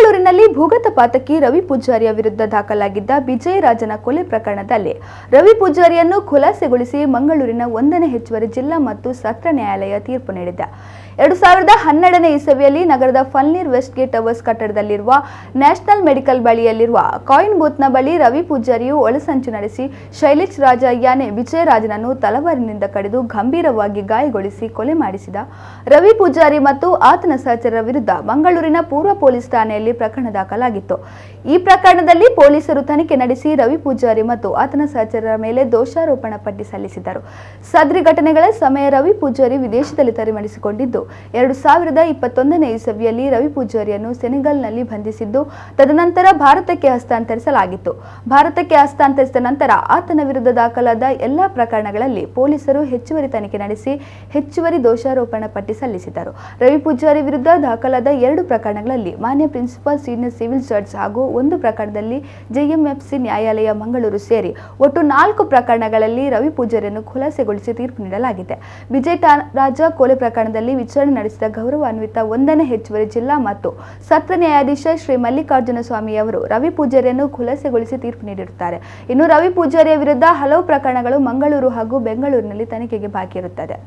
ಮಂಗಳೂರಿನಲ್ಲಿ ಭೂಗತ ಪಾತಕಿ ರವಿ ಪೂಜಾರಿಯ ವಿರುದ್ಧ ದಾಖಲಾಗಿದ್ದ ವಿಜಯರಾಜನ ಕೊಲೆ ಪ್ರಕರಣದಲ್ಲಿ ರವಿ ಪೂಜಾರಿಯನ್ನು ಖುಲಾಸೆಗೊಳಿಸಿ ಮಂಗಳೂರಿನ 1ನೇ ಹೆಚ್ಚುವರಿ ಜಿಲ್ಲಾ ಮತ್ತು ಸತ್ರ ನ್ಯಾಯಾಲಯ ತೀರ್ಪು ನೀಡಿದೆ. 2012ನೇ ಇಸವಿಯಲ್ಲಿ ನಗರದ ಫಲ್ನೀರ್ ವೆಸ್ಟ್ ಗೇಟ್ ಟವರ್ಸ್ ಕಟ್ಟಡದಲ್ಲಿರುವ ನ್ಯಾಷನಲ್ ಮೆಡಿಕಲ್ ಬಳಿಯಲ್ಲಿರುವ ಕಾಯಿನ್ ಬೂತ್ನ ಬಳಿ ರವಿ ಪೂಜಾರಿಯು ಒಳಸಂಚು ನಡೆಸಿ ಶೈಲೇಶ್ ರಾಜ ಯಾನೆ ವಿಜಯರಾಜನನ್ನು ತಲವಾರಿನಿಂದ ಕಡಿದು ಗಂಭೀರವಾಗಿ ಗಾಯಗೊಳಿಸಿ ಕೊಲೆ ಮಾಡಿಸಿದ ರವಿ ಪೂಜಾರಿ ಮತ್ತು ಆತನ ಸಹಚರರ ವಿರುದ್ಧ ಮಂಗಳೂರಿನ ಪೂರ್ವ ಪೊಲೀಸ್ ಠಾಣೆಯಲ್ಲಿ ಪ್ರಕರಣ ದಾಖಲಾಗಿತ್ತು. ಈ ಪ್ರಕರಣದಲ್ಲಿ ಪೊಲೀಸರು ತನಿಖೆ ನಡೆಸಿ ರವಿ ಪೂಜಾರಿ ಮತ್ತು ಆತನ ಸಹಚರರ ಮೇಲೆ ದೋಷಾರೋಪಣಾ ಪಟ್ಟಿ ಸಲ್ಲಿಸಿದರು. ಸದರಿ ಘಟನೆಗಳ ಸಮಯ ರವಿ ಪೂಜಾರಿ ವಿದೇಶದಲ್ಲಿ ತರಿಮಡಿಸಿಕೊಂಡಿದ್ದು 2021ನೇ ಇಸವಿಯಲ್ಲಿ ರವಿ ಪೂಜಾರಿಯನ್ನು ಸೆನೆಗಲ್ನಲ್ಲಿ ಬಂಧಿಸಿದ್ದು ತದನಂತರ ಭಾರತಕ್ಕೆ ಹಸ್ತಾಂತರಿಸಲಾಗಿತ್ತು. ಭಾರತಕ್ಕೆ ಹಸ್ತಾಂತರಿಸಿದ ನಂತರ ಆತನ ವಿರುದ್ಧ ದಾಖಲಾದ ಎಲ್ಲಾ ಪ್ರಕರಣಗಳಲ್ಲಿ ಪೊಲೀಸರು ಹೆಚ್ಚುವರಿ ತನಿಖೆ ನಡೆಸಿ ಹೆಚ್ಚುವರಿ ದೋಷಾರೋಪಣಾ ಪಟ್ಟಿ ಸಲ್ಲಿಸಿದರು. ರವಿ ಪೂಜಾರಿ ವಿರುದ್ಧ ದಾಖಲಾದ 2 ಪ್ರಕರಣಗಳಲ್ಲಿ ಮಾನ್ಯ ಪ್ರಿನ್ಸಿಪಲ್ ಸೀನಿಯರ್ ಸಿವಿಲ್ ಜಡ್ಜ್ ಹಾಗೂ 1 ಪ್ರಕರಣದಲ್ಲಿ ಜೆಎಂಎಫ್ಸಿ ನ್ಯಾಯಾಲಯ ಮಂಗಳೂರು ಸೇರಿ ಒಟ್ಟು 4 ಪ್ರಕರಣಗಳಲ್ಲಿ ರವಿ ಪೂಜಾರಿಯನ್ನು ಖುಲಾಸೆಗೊಳಿಸಿ ತೀರ್ಪು ನೀಡಲಾಗಿದೆ. ವಿಜಯರಾಜ ಕೊಲೆ ಪ್ರಕರಣದಲ್ಲಿ ವಿಚಾರಣೆ ನಡೆಸಿದ ಗೌರವಾನ್ವಿತ 1ನೇ ಹೆಚ್ಚುವರಿ ಜಿಲ್ಲಾ ಮತ್ತು ಸತ್ರ ನ್ಯಾಯಾಧೀಶ ಶ್ರೀ ಮಲ್ಲಿಕಾರ್ಜುನ ಸ್ವಾಮಿ ಅವರು ರವಿ ಪೂಜಾರಿಯನ್ನು ಖುಲಾಸೆಗೊಳಿಸಿ ತೀರ್ಪು ನೀಡಿರುತ್ತಾರೆ. ಇನ್ನು ರವಿ ಪೂಜಾರಿಯ ವಿರುದ್ಧ ಹಲವು ಪ್ರಕರಣಗಳು ಮಂಗಳೂರು ಹಾಗೂ ಬೆಂಗಳೂರಿನಲ್ಲಿ ತನಿಖೆಗೆ ಬಾಕಿ ಇರುತ್ತದೆ.